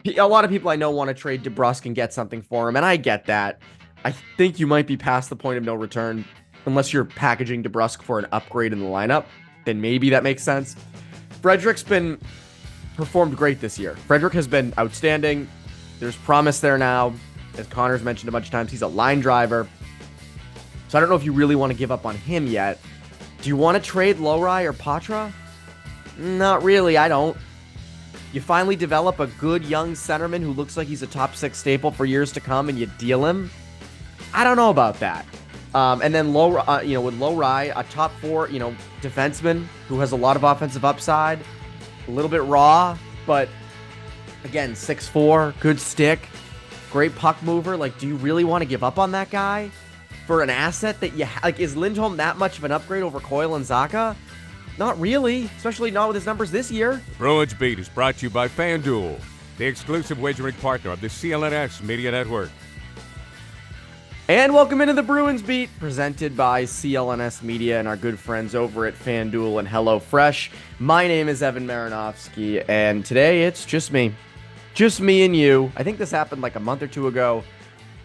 A lot of people I know want to trade DeBrusque and get something for him, and I get that. I think you might be past the point of no return unless you're packaging DeBrusque for an upgrade in the lineup. Then maybe that makes sense. Frederick's been performed great this year. Frederick has been outstanding. There's promise there now. As Connor's mentioned a bunch of times, he's a line driver. So I don't know if you really want to give up on him yet. Do you want to trade Lowry or Patra? Not really, I don't. You finally develop a good young centerman who looks like he's a top 6 staple for years to come, and you deal him. I don't know about that. And then with Lowry, a top 4, defenseman who has a lot of offensive upside, a little bit raw, but again, 6'4", good stick, great puck mover. Like, do you really want to give up on that guy for an asset that is Lindholm that much of an upgrade over Coyle and Zacha? Not really, especially not with his numbers this year. Bruins Beat is brought to you by FanDuel, the exclusive wagering partner of the CLNS Media Network. And welcome into the Bruins Beat, presented by CLNS Media and our good friends over at FanDuel and HelloFresh. My name is Evan Marinofsky, and today it's just me. Just me and you. I think this happened like a month or two ago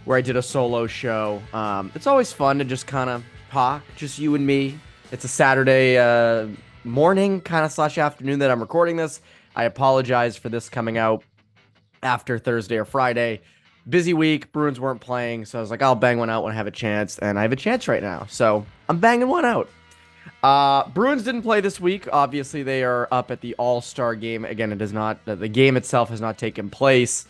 where I did a solo show. It's always fun to just kind of talk, just you and me. It's a Saturday morning kind of / afternoon that I'm recording this. I apologize for this coming out after Thursday or Friday. Busy week. Bruins weren't playing, so I was like, I'll bang one out when I have a chance, and I have a chance right now. So I'm banging one out. Bruins didn't play this week. Obviously, they are up at the All-Star game. Again, it is not, the game itself has not taken place.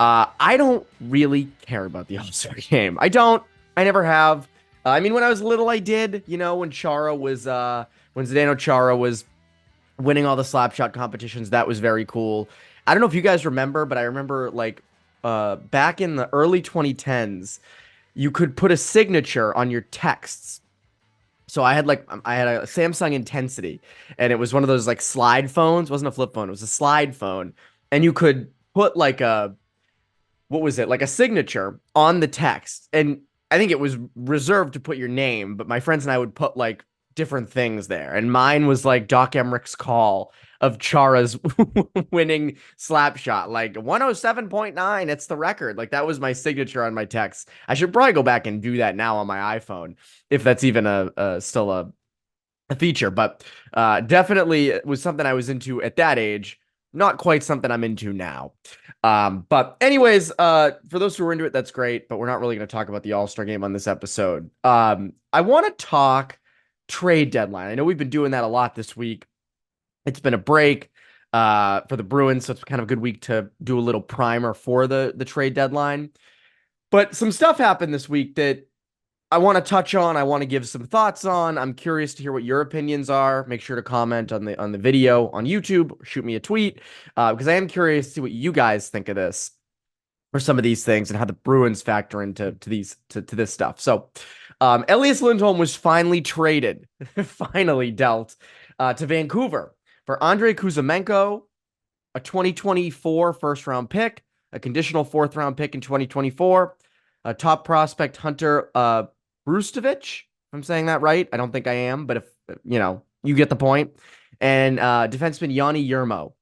I don't really care about the All-Star game. I don't. I never have. I mean, when I was little, I did. When Chara was, when Zdeno Chara was winning all the slapshot competitions, that was very cool. I don't know if you guys remember, but I remember back in the early 2010s, you could put a signature on your texts. So I had a Samsung Intensity, and it was one of those slide phones. It wasn't a flip phone. It was a slide phone, and you could put what was it? Like a signature on the text, and I think it was reserved to put your name, but my friends and I would put different things there. And mine was Doc Emmerich's call of Chara's winning slap shot, 107.9. It's the record. That was my signature on my text. I should probably go back and do that now on my iPhone, if that's even still a feature. But definitely it was something I was into at that age. Not quite something I'm into now. But anyways, for those who are into it, that's great. But we're not really going to talk about the All-Star game on this episode. I want to talk trade deadline. I know we've been doing that a lot this week. It's been a break for the Bruins, so it's kind of a good week to do a little primer for the trade deadline. But some stuff happened this week that I want to touch on. I want to give some thoughts on. I'm curious to hear what your opinions are. Make sure to comment on the video on YouTube. Shoot me a tweet because I am curious to see what you guys think of this or some of these things and how the Bruins factor into this stuff. So Elias Lindholm was finally traded, finally dealt to Vancouver for Andrei Kuzmenko, a 2024 first-round pick, a conditional fourth-round pick in 2024, a top prospect Hunter Brustovich, if I'm saying that right. I don't think I am, but if you get the point. And defenseman Yanni Yermo.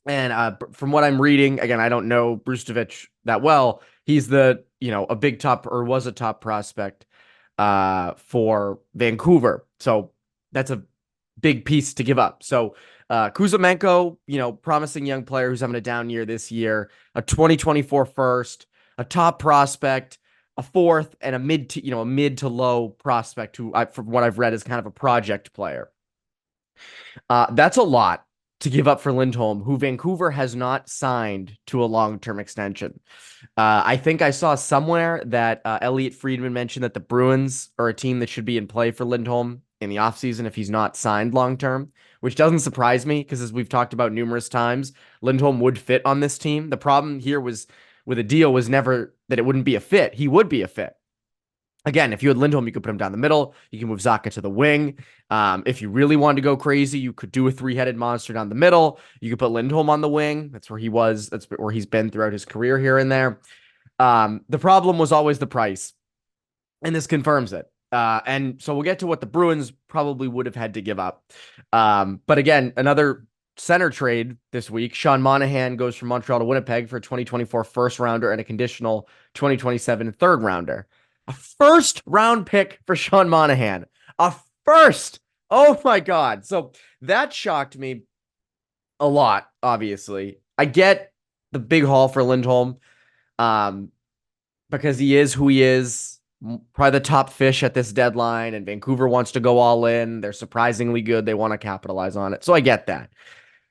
And from what I'm reading, again, I don't know Brustovich that well. He's a big top, or was a top prospect for Vancouver. So that's a big piece to give up. So Kuzmenko, promising young player who's having a down year this year, a 2024 first, a top prospect, a fourth, and a mid to low prospect who, from what I've read, is kind of a project player. That's a lot to give up for Lindholm, who Vancouver has not signed to a long-term extension. I think I saw somewhere that Elliot Friedman mentioned that the Bruins are a team that should be in play for Lindholm in the offseason if he's not signed long-term, which doesn't surprise me because, as we've talked about numerous times, Lindholm would fit on this team. The problem here was with a deal was never that it wouldn't be a fit. He would be a fit. Again, if you had Lindholm, you could put him down the middle. You can move Zacha to the wing. If you really wanted to go crazy, you could do a three-headed monster down the middle. You could put Lindholm on the wing. That's where he was. That's where he's been throughout his career here and there. The problem was always the price, and this confirms it. And so we'll get to what the Bruins probably would have had to give up. But again, another center trade this week. Sean Monahan goes from Montreal to Winnipeg for a 2024 first rounder and a conditional 2027 third rounder. A first round pick for Sean Monahan. A first. Oh my God. So that shocked me a lot, obviously. I get the big haul for Lindholm because he is who he is. Probably the top fish at this deadline, and Vancouver wants to go all in. They're surprisingly good. They want to capitalize on it. So I get that.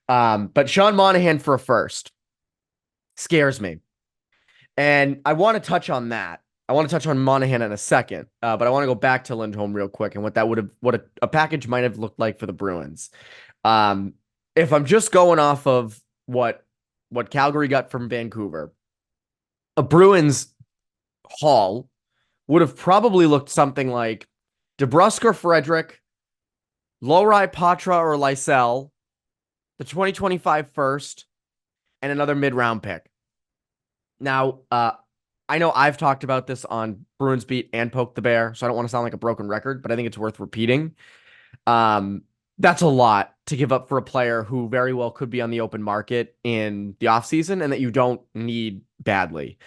But Sean Monahan for a first scares me. And I want to touch on that. I want to touch on Monahan in a second, but I want to go back to Lindholm real quick and what a package might have looked like for the Bruins. If I'm just going off of what Calgary got from Vancouver, a Bruins haul would have probably looked something like DeBrusk or Frederick, Lohrei, Patra, or Lysell, the 2025 first, and another mid-round pick. Now, I know I've talked about this on Bruins Beat and Poke the Bear, so I don't want to sound like a broken record, but I think it's worth repeating. That's a lot to give up for a player who very well could be on the open market in the offseason and that you don't need badly.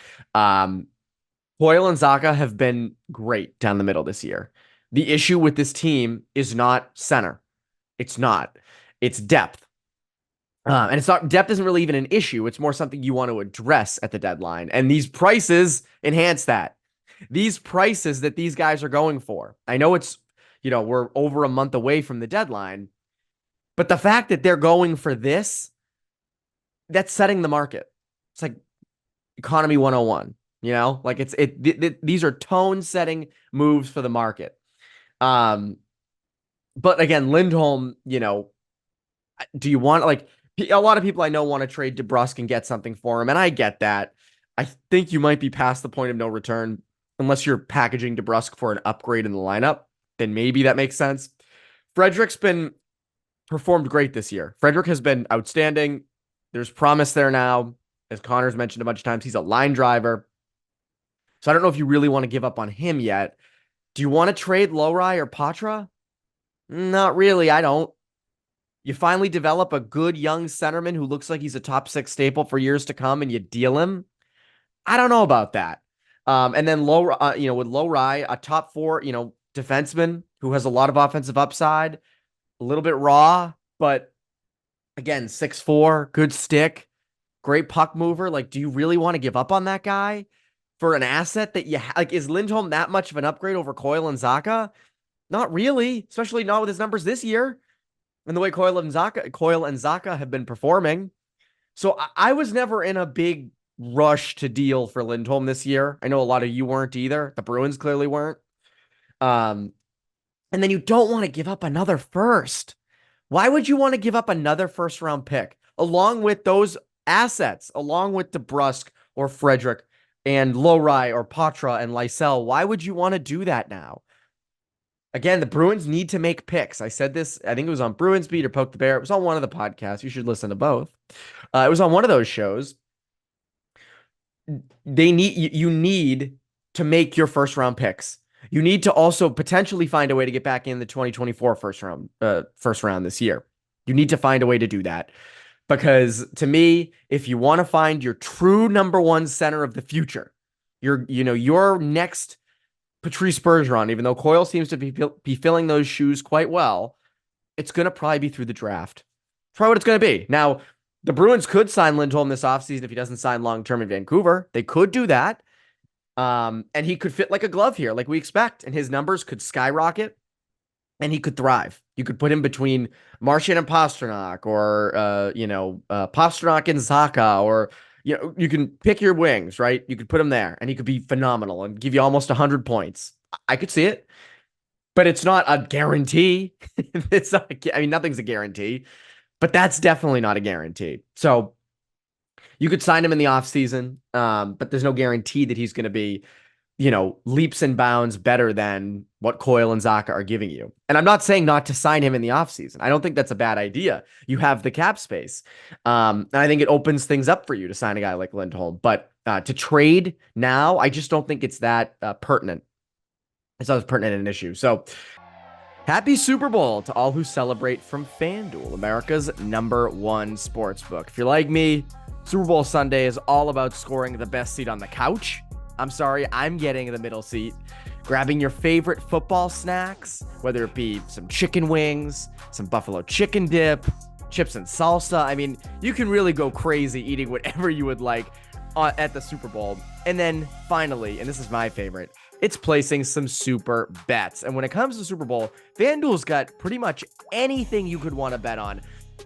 Coyle and Zacha have been great down the middle this year. The issue with this team is not center. It's not. It's depth. And it's not, depth isn't really even an issue. It's more something you want to address at the deadline. And these prices enhance that. These prices that these guys are going for. I know it's, we're over a month away from the deadline, but the fact that they're going for this, that's setting the market. It's like economy 101, these are tone setting moves for the market. But again, Lindholm, do you want a lot of people I know want to trade DeBrusk and get something for him, and I get that. I think you might be past the point of no return unless you're packaging DeBrusk for an upgrade in the lineup. Then maybe that makes sense. Frederick's been performed great this year. Frederick has been outstanding. There's promise there now. As Connor's mentioned a bunch of times, he's a line driver. So I don't know if you really want to give up on him yet. Do you want to trade Lohrei or Patra? Not really. I don't. You finally develop a good young centerman who looks like he's a top 6 staple for years to come, and you deal him. I don't know about that. And then with Lohrei, a top 4, defenseman who has a lot of offensive upside, a little bit raw, but again, 6'4", good stick, great puck mover. Do you really want to give up on that guy for an asset that you is Lindholm that much of an upgrade over Coyle and Zacha? Not really, especially not with his numbers this year and the way Coyle and Zacha have been performing. So I was never in a big rush to deal for Lindholm this year. I know a lot of you weren't either. The Bruins clearly weren't. And then you don't want to give up another first. Why would you want to give up another first round pick along with those assets, along with DeBrusk or Frederick and Lohrei or Patra and Lysell? Why would you want to do that now? Again, the Bruins need to make picks. I said this, I think it was on Bruins Beat or Poke the Bear. It was on one of the podcasts. You should listen to both. It was on one of those shows. You need to make your first round picks. You need to also potentially find a way to get back in the 2024 first round this year. You need to find a way to do that. Because to me, if you want to find your true number 1 center of the future, your next Patrice Bergeron, even though Coyle seems to be filling those shoes quite well, it's going to probably be through the draft. That's probably what it's going to be. Now, the Bruins could sign Lindholm this offseason if he doesn't sign long-term in Vancouver. They could do that. And he could fit like a glove here, like we expect, and his numbers could skyrocket, and he could thrive. You could put him between Marchand and Pastrnak, or Pastrnak and Zacha, or you can pick your wings, right? You could put him there, and he could be phenomenal and give you almost 100 points. I could see it, but it's not a guarantee. It's not. Nothing's a guarantee, but that's definitely not a guarantee. So you could sign him in the offseason, but there's no guarantee that he's going to be, leaps and bounds better than what Coyle and Zacha are giving you. And I'm not saying not to sign him in the offseason. I don't think that's a bad idea. You have the cap space. And I think it opens things up for you to sign a guy like Lindholm. But to trade now, I just don't think it's that pertinent. It's not as pertinent an issue. So Happy Super Bowl to all who celebrate from FanDuel, America's #1 sportsbook. If you're like me, Super Bowl Sunday is all about scoring the best seat on the couch. I'm sorry, I'm getting the middle seat. Grabbing your favorite football snacks, whether it be some chicken wings, some buffalo chicken dip, chips and salsa. I mean, you can really go crazy eating whatever you would like at the Super Bowl. And then finally, and this is my favorite, it's placing some super bets. And when it comes to Super Bowl, FanDuel's got pretty much anything you could want to bet on.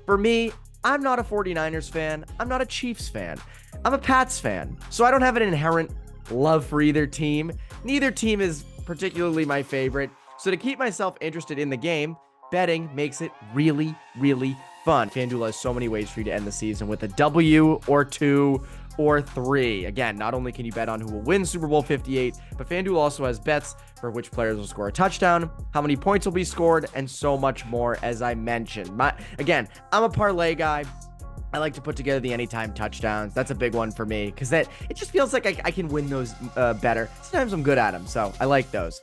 For me, I'm not a 49ers fan. I'm not a Chiefs fan. I'm a Pats fan. So I don't have an inherent love for either team. Neither team is particularly my favorite. So to keep myself interested in the game, betting makes it really, really fun. FanDuel has so many ways for you to end the season with a W or 2 or 3. Again, not only can you bet on who will win Super Bowl 58, but FanDuel also has bets for which players will score a touchdown, how many points will be scored, and so much more, as I mentioned. Again, I'm a parlay guy. I like to put together the anytime touchdowns. That's a big one for me because it just feels like I can win those better. Sometimes I'm good at them, so I like those.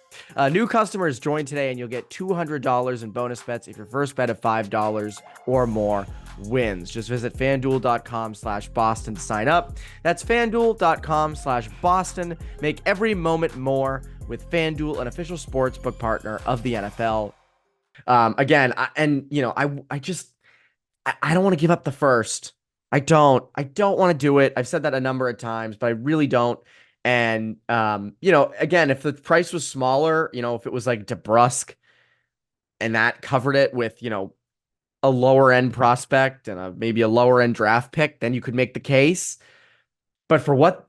New customers join today and you'll get $200 in bonus bets if your first bet of $5 or more wins. Just visit fanduel.com/Boston to sign up. That's fanduel.com/Boston. Make every moment more with FanDuel, an official sportsbook partner of the NFL. Again, I don't want to give up the first. I don't want to do it. I've said that a number of times, but I really don't. And, again, if the price was smaller, if it was like DeBrusque and that covered it with, a lower end prospect and maybe a lower end draft pick, then you could make the case. But for what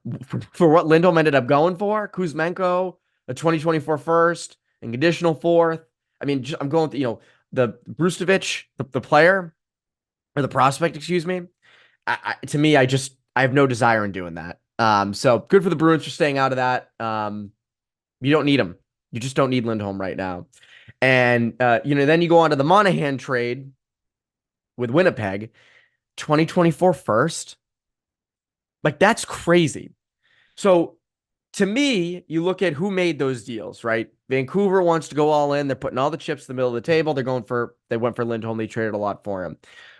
Lindholm ended up going for, Kuzmenko, a 2024 first, and conditional fourth. I mean, I'm going with, the Brustovich, the player, or the prospect, excuse me. To me, I have no desire in doing that. So good for the Bruins for staying out of that. You don't need him. You just don't need Lindholm right now. And, then you go on to the Monahan trade with Winnipeg, 2024 first. Like, that's crazy. So to me, you look at who made those deals, right? Vancouver wants to go all in. They're putting all the chips in the middle of the table. They went for Lindholm. They traded a lot for him.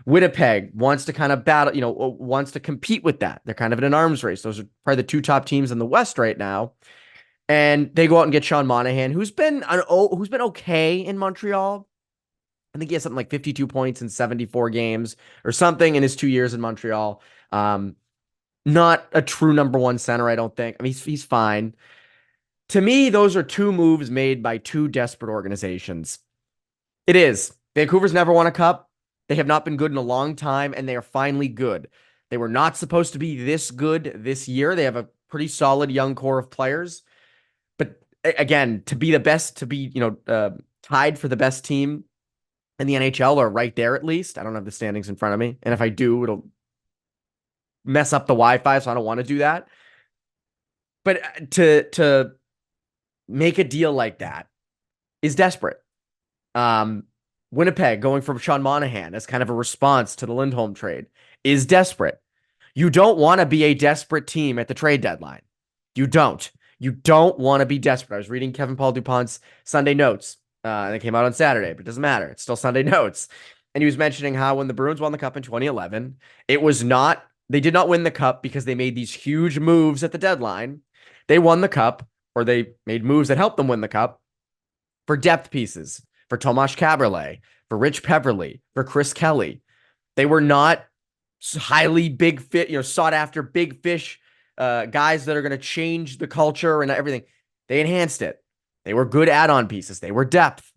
Winnipeg wants to kind of battle, wants to compete with that. They're kind of in an arms race. Those are probably the two top teams in the West right now. And they go out and get Sean Monahan, who's been okay in Montreal. I think he has something like 52 points in 74 games or something in his 2 years in Montreal. Not a true #1 center, I don't think. I mean, he's fine. To me, those are two moves made by two desperate organizations. It is. Vancouver's never won a cup. They have not been good in a long time, and they are finally good. They were not supposed to be this good this year. They have a pretty solid young core of players. But again, to be the best, to be, tied for the best team in the NHL, or right there at least. I don't have the standings in front of me. And if I do, it'll mess up the Wi-Fi, so I don't want to do that. But to make a deal like that is desperate. Winnipeg going for Sean Monahan as kind of a response to the Lindholm trade is desperate. You don't want to be a desperate team at the trade deadline. You don't want to be desperate. I was reading Kevin Paul DuPont's Sunday notes, and it came out on Saturday, but it doesn't matter. It's still Sunday notes. And he was mentioning how when the Bruins won the cup in 2011, they did not win the cup because they made these huge moves at the deadline. They won the cup, or they made moves that helped them win the cup, for depth pieces, for Tomas Kaberle, for Rich Peverley, for Chris Kelly. They were not highly big fit, sought after big fish guys that are going to change the culture and everything. They enhanced it. They were good add-on pieces. They were depth.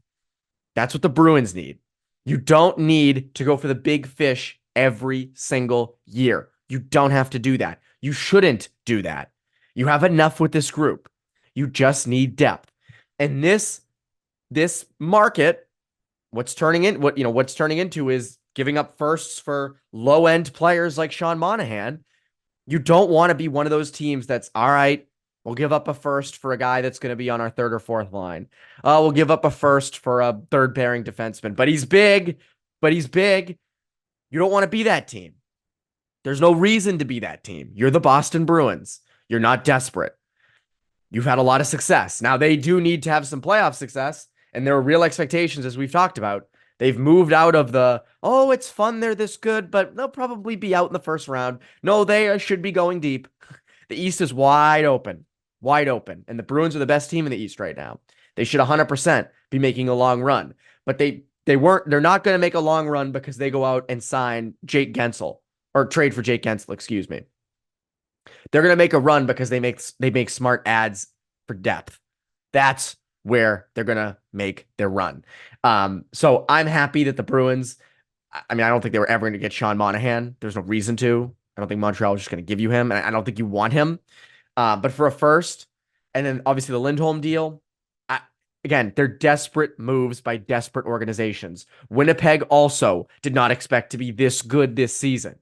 That's what the Bruins need. You don't need to go for the big fish every single year. You don't have to do that. You shouldn't do that. You have enough with this group. You just need depth. And this market, what's turning into is giving up firsts for low-end players like Sean Monahan. You don't want to be one of those teams that's, all right, we'll give up a first for a guy that's going to be on our third or fourth line. We'll give up a first for a third-pairing defenseman. But he's big. You don't want to be that team. There's no reason to be that team. You're the Boston Bruins. You're not desperate. You've had a lot of success. Now, they do need to have some playoff success, And there were real expectations, as we've talked about. They've moved out of the, oh, it's fun, they're this good, but they'll probably be out in the first round. No, they should be going deep. The East is wide open, wide open. And the Bruins are the best team in the East right now. They should 100% be making a long run. But they're not going to make a long run because they go out and sign Jake Gensel or trade for Jake Gensel, excuse me. They're going to make a run because they make smart ads for depth. That's where they're going to make their run. So I'm happy that the Bruins, I mean, I don't think they were ever going to get Sean Monahan. There's no reason to. I don't think Montreal was just going to give you him. And I don't think you want him. But for a first, and then obviously the Lindholm deal, again, they're desperate moves by desperate organizations. Winnipeg also did not expect to be this good this season.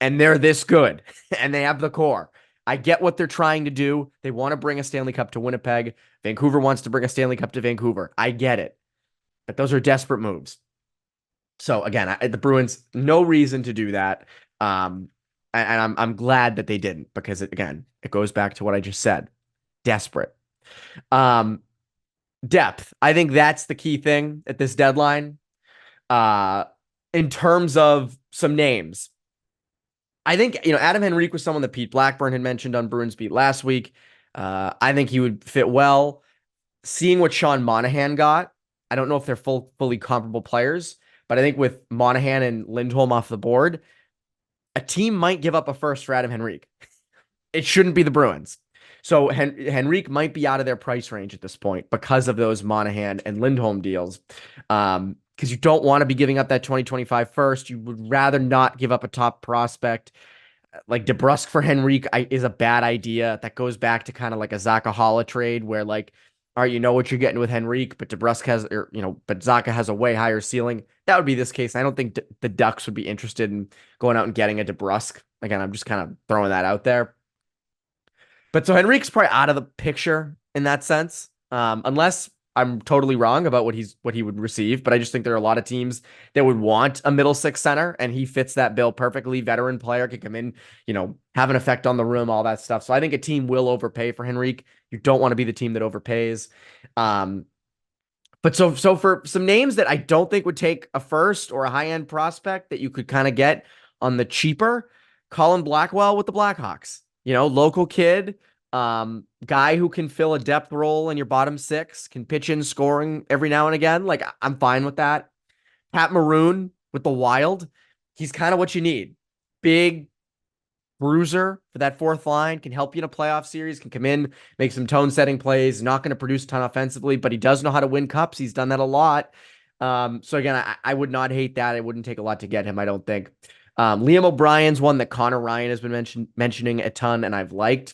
And they're this good. And they have the core. I get what they're trying to do. They want to bring a Stanley Cup to Winnipeg. Vancouver wants to bring a Stanley Cup to Vancouver. I get it. But those are desperate moves. So again, the Bruins, no reason to do that. And I'm glad that they didn't, because again, it goes back to what I just said. Desperate. Depth. I think that's the key thing at this deadline. In terms of some names, I think, Adam Henrique was someone that Pete Blackburn had mentioned on Bruins Beat last week. I think he would fit well. Seeing what Sean Monahan got, I don't know if they're fully comparable players, but I think with Monahan and Lindholm off the board, a team might give up a first for Adam Henrique. It shouldn't be the Bruins. So Henrique might be out of their price range at this point because of those Monahan and Lindholm deals. Because you don't want to be giving up that 2025 first. You would rather not give up a top prospect. Like DeBrusk for Henrique is a bad idea. That goes back to kind of like a Zacha Holla trade where like, all right, you know what you're getting with Henrique, but DeBrusk has, but Zacha has a way higher ceiling. That would be this case. I don't think the Ducks would be interested in going out and getting a DeBrusk. Again, I'm just kind of throwing that out there. But so Henrique's probably out of the picture in that sense, unless I'm totally wrong about what he would receive. But I just think there are a lot of teams that would want a middle six center, and he fits that bill perfectly. Veteran player can come in, have an effect on the room, all that stuff. So I think a team will overpay for Henrique. You don't want to be the team that overpays. But so for some names that I don't think would take a first or a high end prospect that you could kind of get on the cheaper, Colin Blackwell with the Blackhawks. Local kid, guy who can fill a depth role in your bottom six, can pitch in scoring every now and again. Like, I'm fine with that. Pat Maroon with the Wild. He's kind of what you need. Big bruiser for that fourth line, can help you in a playoff series, can come in, make some tone setting plays, not going to produce a ton offensively, but he does know how to win cups. He's done that a lot. So again, I would not hate that. It wouldn't take a lot to get him, I don't think. Liam O'Brien's one that Connor Ryan has been mentioning a ton, and I've liked.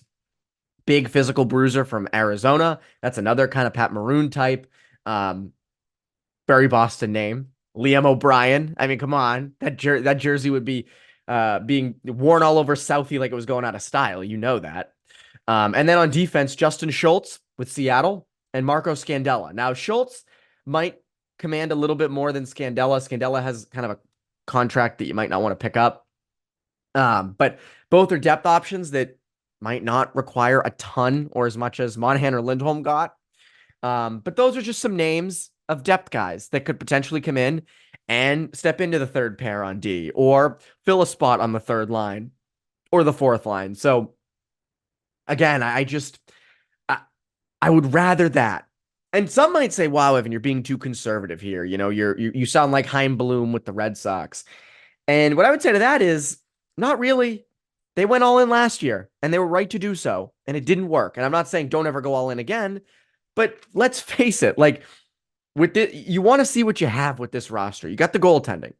Big physical bruiser from Arizona. That's another kind of Pat Maroon type. Very Boston name. Liam O'Brien. I mean, come on. That jersey would be being worn all over Southie like it was going out of style. You know that. And then on defense, Justin Schultz with Seattle and Marco Scandella. Now, Schultz might command a little bit more than Scandella. Scandella has kind of a contract that you might not want to pick up. But both are depth options that might not require a ton or as much as Monahan or Lindholm got. But those are just some names of depth guys that could potentially come in and step into the third pair on D or fill a spot on the third line or the fourth line. So again, I would rather that. And some might say, wow, Evan, you're being too conservative here. You sound like Chaim Bloom with the Red Sox. And what I would say to that is, not really. They went all in last year, and they were right to do so, and it didn't work. And I'm not saying don't ever go all in again, but let's face it, like, you want to see what you have with this roster. You got the goaltending.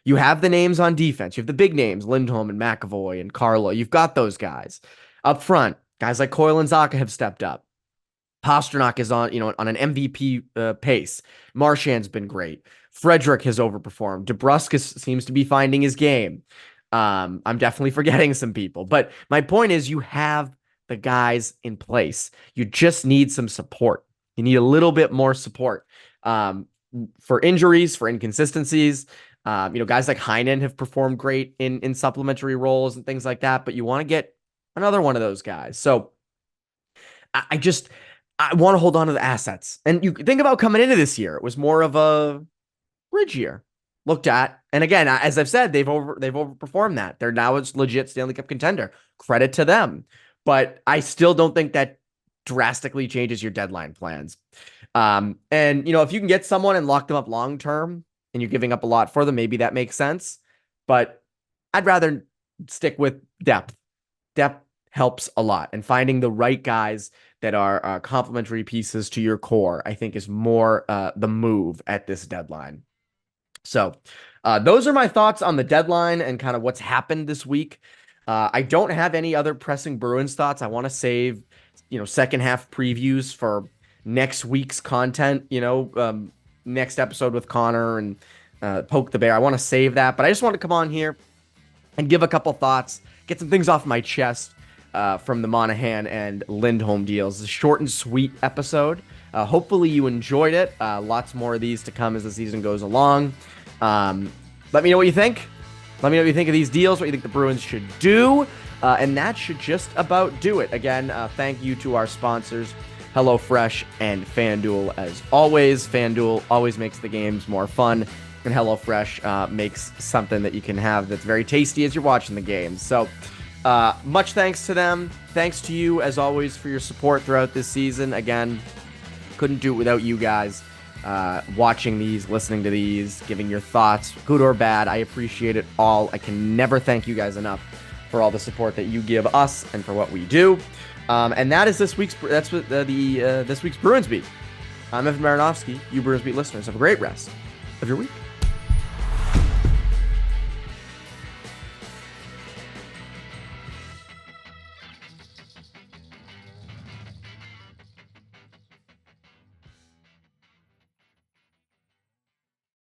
You have the names on defense. You have the big names, Lindholm and McAvoy and Carlo. You've got those guys. Up front, guys like Coyle and Zacha have stepped up. Pasternak is on an MVP pace. Marchand's been great. Frederick has overperformed. DeBrusk seems to be finding his game. I'm definitely forgetting some people, but my point is you have the guys in place. You just need some support. You need a little bit more support for injuries, for inconsistencies. Guys like Heinen have performed great in supplementary roles and things like that, but you want to get another one of those guys. So I want to hold on to the assets. And you think about coming into this year, it was more of a bridge year looked at. And again, as I've said, they've overperformed that. They're now a legit Stanley Cup contender. Credit to them. But I still don't think that drastically changes your deadline plans. And if you can get someone and lock them up long term and you're giving up a lot for them, maybe that makes sense. But I'd rather stick with depth. Depth helps a lot. And finding the right guys that are complementary pieces to your core, I think is more the move at this deadline. So those are my thoughts on the deadline and kind of what's happened this week. I don't have any other pressing Bruins thoughts. I want to save, second half previews for next week's content, next episode with Connor and Poke the Bear. I want to save that, but I just want to come on here and give a couple thoughts, get some things off my chest from the Monahan and Lindholm deals. It's a short and sweet episode. Hopefully you enjoyed it. Lots more of these to come as the season goes along. Let me know what you think. Let me know what you think of these deals, what you think the Bruins should do. And that should just about do it. Again, thank you to our sponsors, HelloFresh and FanDuel. As always, FanDuel always makes the games more fun. And HelloFresh makes something that you can have that's very tasty as you're watching the games. So much thanks to them. Thanks to you, as always, for your support throughout this season. Again, couldn't do it without you guys. Watching these, listening to these, giving your thoughts, good or bad. I appreciate it all. I can never thank you guys enough for all the support that you give us and for what we do. And that is this week's Bruins Beat. I'm Evan Marinofsky. You Bruins Beat listeners, have a great rest of your week.